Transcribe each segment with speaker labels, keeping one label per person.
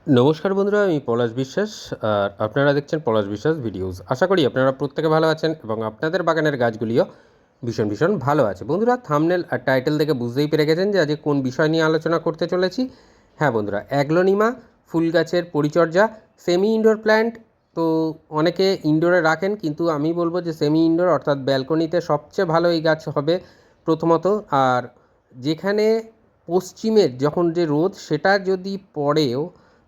Speaker 1: নমস্কার বন্ধুরা, আমি পলাশ বিশ্বাস। আর আপনারা দেখছেন পলাশ বিশ্বাস ভিডিওস। আশা করি আপনারা প্রত্যেকে ভালো আছেন এবং আপনাদের বাগানের গাছগুলিও ভীষণ ভীষণ ভালো আছে। বন্ধুরা, থাম্বনেল আর টাইটেল দেখে বুঝতেই পেরে গেছেন যে আজকে কোন বিষয় নিয়ে আলোচনা করতে চলেছি। হ্যাঁ বন্ধুরা, অ্যাগ্লোনিমা ফুল গাছের পরিচর্যা, সেমি ইনডোর প্ল্যান্ট। তো অনেকে ইনডোরে রাখেন, কিন্তু আমি বলবো যে সেমি ইনডোর অর্থাৎ ব্যালকনিতে সবচেয়ে ভালো এই গাছ হবে প্রথমত। আর যেখানে পশ্চিমের যখন যে রোদ সেটা যদি পড়েও,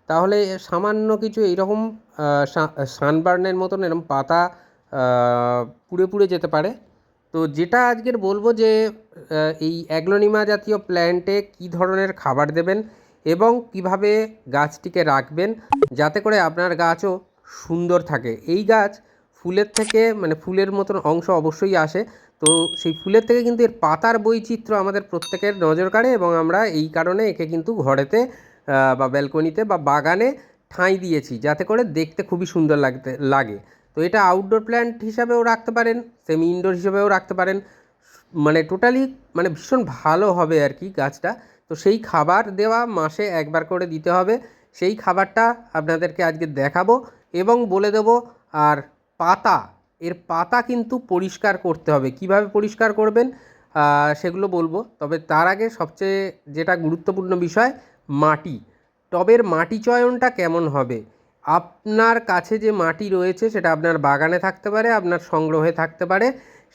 Speaker 1: তাহলে সামান্য কিছু এইরকম সানবার্নের মতন এরকম পাতা পুড়ে পুড়ে যেতে পারে। তো যেটা আজকের বলবো যে এই অ্যাগ্লোনিমা জাতীয় প্ল্যান্টে কী ধরনের খাবার দেবেন এবং কিভাবে গাছটিকে রাখবেন যাতে করে আপনার গাছও সুন্দর থাকে। এই গাছ ফুলের থেকে, মানে ফুলের মতন অংশ অবশ্যই আসে। তো সেই ফুলের থেকে কিন্তু এর পাতার বৈচিত্র্য আমাদের প্রত্যেকের নজর কাড়ে এবং আমরা এই কারণে একে কিন্তু ঘরেতে বা ব্যালকনিতে বা বাগানে ঠাঁই দিয়েছি, যাতে করে দেখতে খুবই সুন্দর লাগে। তো এটা আউটডোর প্ল্যান্ট হিসাবেও রাখতে পারেন, সেমি ইনডোর হিসাবেও রাখতে পারেন। মানে টোটালি মানে ভীষণ ভালো হবে আর কি গাছটা। তো সেই খাবার দেওয়া মাসে একবার করে দিতে হবে। সেই খাবারটা আপনাদেরকে আজকে দেখাবো এবং বলে দেবো। আর পাতা, এর পাতা কিন্তু পরিষ্কার করতে হবে। কিভাবে পরিষ্কার করবেন সেগুলো বলবো। তবে তার আগে সবচেয়ে যেটা গুরুত্বপূর্ণ বিষয়, মাটি। টবের মাটি চয়নটা কেমন হবে? আপনার কাছে যে মাটি রয়েছে সেটা আপনার বাগানে থাকতে পারে, আপনার সংগ্রহে থাকতে পারে।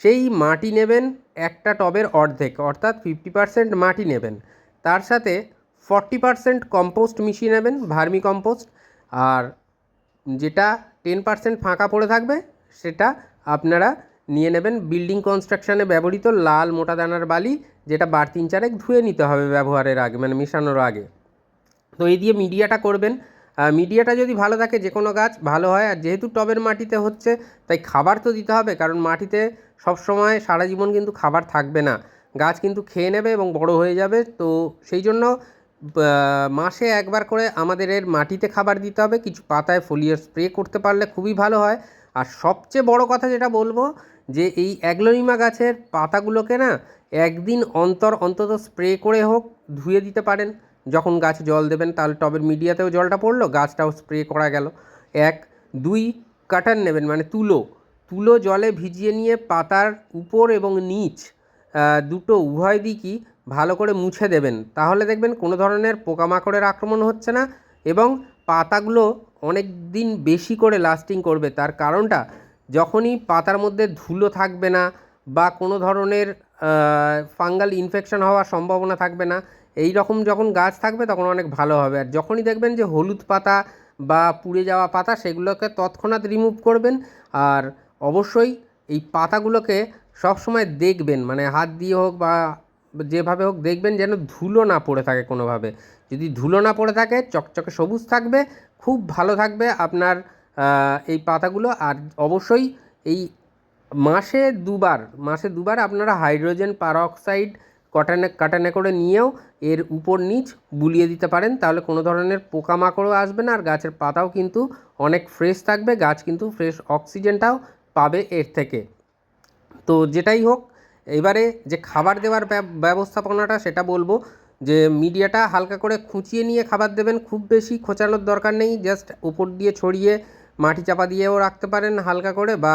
Speaker 1: সেই মাটি নেবেন একটা টবের অর্ধেক, অর্থাৎ 50% মাটি নেবেন। তার সাথে 40% কম্পোস্ট মিশিয়ে নেবেন, ভার্মি কম্পোস্ট। আর যেটা 10% ফাঁকা পড়ে থাকবে সেটা আপনারা নিয়ে নেবেন বিল্ডিং কনস্ট্রাকশানে ব্যবহৃত লাল মোটা দানার বালি, যেটা বার 3-4 ধুয়ে নিতে হবে ব্যবহারের আগে, মানে মেশানোর আগে। তো এই দিয়ে মিডিয়াটা করবেন। মিডিয়াটা যদি ভালো থাকে যে কোনো গাছ ভালো হয়। আর যেহেতু টবের মাটিতে হচ্ছে, তাই খাবার তো দিতে হবে, কারণ মাটিতে সবসময় সারা জীবন কিন্তু খাবার থাকবে না, গাছ কিন্তু খেয়ে নেবে এবং বড় হয়ে যাবে। তো সেই জন্য মাসে একবার করে আমাদের এর মাটিতে খাবার দিতে হবে। কিছু পাতায় ফোলিয়ার স্প্রে করতে পারলে খুবই ভালো হয়। আর সবচেয়ে বড় কথা যেটা বলবো, যে এই অ্যাগ্লোনিমা গাছের পাতাগুলোকে না একদিন অন্তর অন্তত স্প্রে করে হোক ধুয়ে দিতে পারেন। যখন গাছে জল দেবেন তাহলে টবের মিডিয়াতেও জলটা পড়লো, গাছটাও স্প্রে করা গেল। এক, দুই, কাটার নেবেন মানে তুলো। তুলো জলে ভিজিয়ে নিয়ে পাতার উপর এবং নিচ দুটো উভয় দিকই ভালো করে মুছে দেবেন। তাহলে দেখবেন কোনো ধরনের পোকামাকড়ের আক্রমণ হচ্ছে না এবং পাতাগুলো অনেক দিন বেশি করে লাস্টিং করবে। তার কারণটা, যখনই পাতার মধ্যে ধুলো থাকবে না বা কোনো ধরনের ফাঙ্গাল ইনফেকশন হওয়ার সম্ভাবনা থাকবে না, এই রকম যখন গাছ থাকবে তখন অনেক ভালো হবে। আর যখনই দেখবেন যে হলুদ পাতা বা পুড়ে যাওয়া পাতা, সেগুলোকে তৎক্ষণাৎ রিমুভ করবেন। আর অবশ্যই এই পাতাগুলোকে সবসময় দেখবেন, মানে হাত দিয়ে হোক বা যেভাবে হোক দেখবেন যেন ধুলো না পড়ে থাকে কোনোভাবে। যদি ধুলো না পড়ে থাকে, চকচকে সবুজ থাকবে, খুব ভালো থাকবে আপনার এই পাতাগুলো। আর অবশ্যই এই মাসে দুবার আপনারা হাইড্রোজেন পারঅক্সাইড কাটানে করে নিয়েও এর উপর নিচ বুলিয়ে দিতে পারেন। তাহলে কোনো ধরনের পোকামাকড়ও আসবে না আর গাছের পাতাও কিন্তু অনেক ফ্রেশ থাকবে, গাছ কিন্তু ফ্রেশ অক্সিজেনটাও পাবে এর থেকে। তো যেটাই হোক, এবারে যে খাবার দেওয়ার ব্যবস্থাপনাটা সেটা বলবো। যে মিডিয়াটা হালকা করে খুঁচিয়ে নিয়ে খাবার দেবেন, খুব বেশি খোঁচানোর দরকার নেই, জাস্ট উপর দিয়ে ছড়িয়ে মাটি চাপা দিয়েও রাখতে পারেন হালকা করে, বা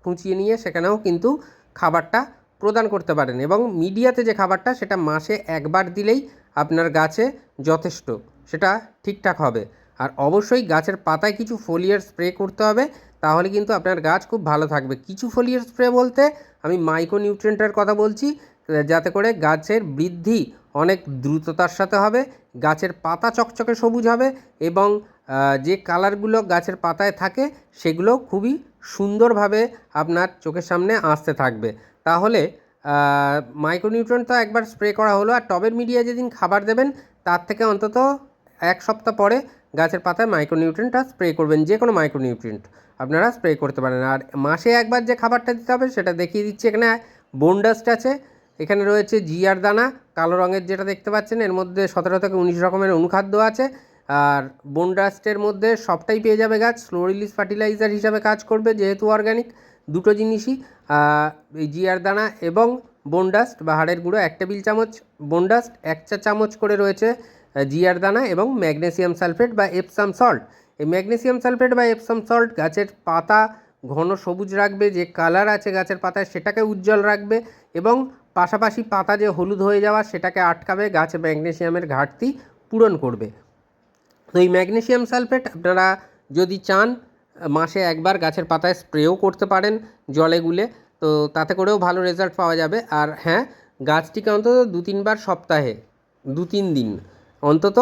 Speaker 1: খুঁচিয়ে নিয়ে সেখানেও কিন্তু খাবারটা প্রদান করতে পারেন। এবং মিডিয়াতে যে খাবারটা সেটা মাসে একবার দিলেই আপনার গাছে যথেষ্ট, সেটা ঠিকঠাক হবে। আর অবশ্যই গাছের পাতায় কিছু ফোলিয়ার স্প্রে করতে হবে, তাহলে কিন্তু আপনার গাছ খুব ভালো থাকবে। কিছু ফোলিয়ার স্প্রে বলতে আমি মাইক্রোনিউট্রিয়েন্টের কথা বলছি, যাতে করে গাছের বৃদ্ধি অনেক দ্রুততার সাথে হবে, গাছের পাতা চকচকে সবুজ হবে এবং যে কালারগুলো গাছের পাতায় থাকে সেগুলো খুবই সুন্দরভাবে আপনার চোখের সামনে আসতে থাকবে। তাহলে মাইক্রোনিউট্রিয়েন্ট তো একবার স্প্রে করা হলো। আর টবের মিডিয়া যেদিন খাবার দেবেন তার থেকে অন্তত 1 সপ্তাহ পরে গাছের পাতায় মাইক্রোনিউট্রিয়েন্টটা স্প্রে করবেন, যে কোনো মাইক্রোনিউট্রিয়েন্ট আপনারা স্প্রে করতে পারেন। আর মাসে একবার যে খাবারটা দিতে হবে সেটা দেখিয়ে দিচ্ছি। এখানে বোনডাস্ট আছে, এখানে রয়েছে জিআর দানা কালো রঙের, যেটা দেখতে পাচ্ছেন। এর মধ্যে 17 থেকে 19 রকমের অনুখাদ্য আছে। আর বোনডাস্টের মধ্যে সবটাই পেয়ে যাবে গাছ, স্লো রিলিজ ফার্টিলাইজার হিসাবে কাজ করবে যেহেতু অর্গ্যানিক। দুটো জিনিসই, এই জিআর দানা এবং বোনডাস্ট বা হাড়ের গুঁড়ো 1 টেবিল চামচ, বোনডাস্ট 1 চা চামচ করে রয়েছে জিয়ার দানা এবং ম্যাগনেসিয়াম সালফেট বা এপসাম সল্ট। এই ম্যাগনেসিয়াম সালফেট বা এপসাম সল্ট গাছের পাতা ঘন সবুজ রাখবে, যে কালার আছে গাছের পাতায় সেটাকে উজ্জ্বল রাখবে এবং পাশাপাশি পাতা যে হলুদ হয়ে যাওয়া সেটাকে আটকাবে, গাছে ম্যাগনেসিয়ামের ঘাটতি পূরণ করবে। তো এই ম্যাগনেসিয়াম সালফেট আপনারা যদি চান মাসে একবার গাছের পাতায় স্প্রেও করতে পারেন জলে গুলে, তো তাতে করেও ভালো রেজাল্ট পাওয়া যাবে। আর হ্যাঁ, গাছটিকে অন্তত 2-3 বার সপ্তাহে 2-3 দিন অন্তত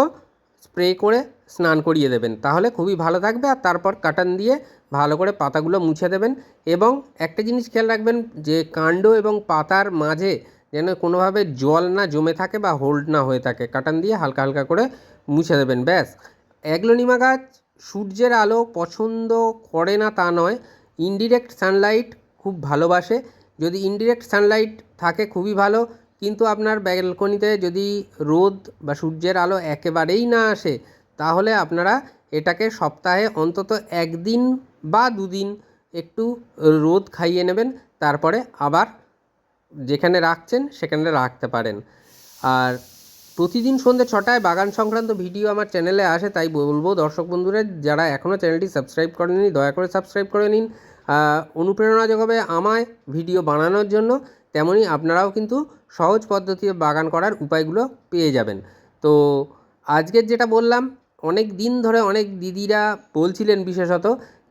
Speaker 1: স্প্রে করে স্নান করিয়ে দেবেন, তাহলে খুবই ভালো থাকবে। আর তারপর কাটান দিয়ে ভালো করে পাতাগুলো মুছে দেবেন এবং একটা জিনিস খেয়াল রাখবেন যে কাণ্ড এবং পাতার মাঝে যেন কোনোভাবে জল না জমে থাকে বা হোল্ড না হয়ে থাকে, কাটান দিয়ে হালকা হালকা করে মুছে দেবেন, ব্যাস। অ্যাগ্লোনিমা গাছ সূর্যের আলো পছন্দ করে না তা নয়, ইনডিরেক্ট সানলাইট খুব ভালোবাসে। যদি ইনডিরেক্ট সানলাইট থাকে খুবই ভালো, কিন্তু আপনার ব্যালকনিতে যদি রোদ বা সূর্যের আলো একেবারেই না আসে তাহলে আপনারা এটাকে সপ্তাহে অন্তত 1 দিন বা 2 দিন একটু রোদ খাইয়ে নেবেন, তারপরে আবার যেখানে রাখছেন সেখানে রাখতে পারেন। আর প্রতিদিন সন্ধ্যে 6টায় বাগান সংক্রান্ত ভিডিও আমার চ্যানেলে আসে, তাই বলবো দর্শক বন্ধুরা যারা এখনও চ্যানেলটি সাবস্ক্রাইব করেননি দয়া করে সাবস্ক্রাইব করে নিন। অনুপ্রেরণা যোগাবে আমায় ভিডিও বানানোর জন্য, তেমনই আপনারাও কিন্তু সহজ পদ্ধতিতে বাগান করার উপায়গুলো পেয়ে যাবেন। তো আজকের যেটা বললাম, অনেক দিন ধরে অনেক দিদিরা বলছিলেন বিশেষত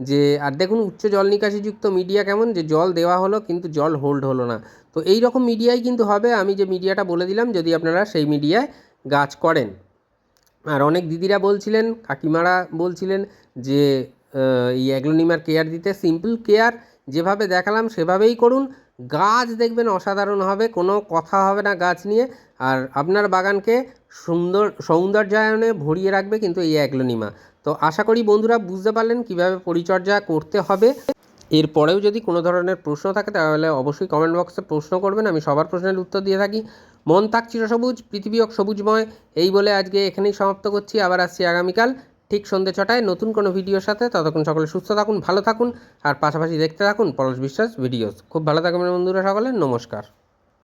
Speaker 1: যে আর দেখুন উচ্চ জল নিকাশিযুক্ত মিডিয়া কেমন, যে জল দেওয়া হলো কিন্তু জল হোল্ড হলো না। তো এই রকম মিডিয়াই কিন্তু হবে, আমি যে মিডিয়াটা বলে দিলাম যদি আপনারা সেই মিডিয়ায় গাছ করেন। আর অনেক দিদিরা বলছিলেন, কাকিমারা বলছিলেন যে এই অ্যাগ্লোনিমার কেয়ার দিতে, সিম্পল কেয়ার যেভাবে দেখালাম সেভাবেই করুন, গাছ দেখবেন অসাধারণ হবে, কোনো কথা হবে না গাছ নিয়ে। আর আপনার বাগানকে সৌন্দর্যায়নে ভরিয়ে রাখবে কিন্তু এই অ্যাগ্লোনিমা। তো আশা করি বন্ধুরা বুঝতে পারলেন কিভাবে পরিচর্যা করতে হবে। এরপরেও যদি কোনো ধরনের প্রশ্ন থাকে তাহলে অবশ্যই কমেন্ট বক্সে প্রশ্ন করবেন, আমি সবার প্রশ্নের উত্তর দিয়ে থাকি। মন থাক চিরসবুজ, পৃথিবী হোক সবুজময়, এই বলে আজকে এখানেই সমাপ্ত করছি। আবার আসছি আগামীকাল ঠিক সন্ধ্যে 6টায় নতুন কোনো ভিডিওর সাথে। ততক্ষণ সকলে সুস্থ থাকুন, ভালো থাকুন আর পাশাপাশি দেখতে থাকুন পলাশ বিশ্বাস ভিডিওস। খুব ভালো থাকবেন বন্ধুরা সকলে, নমস্কার।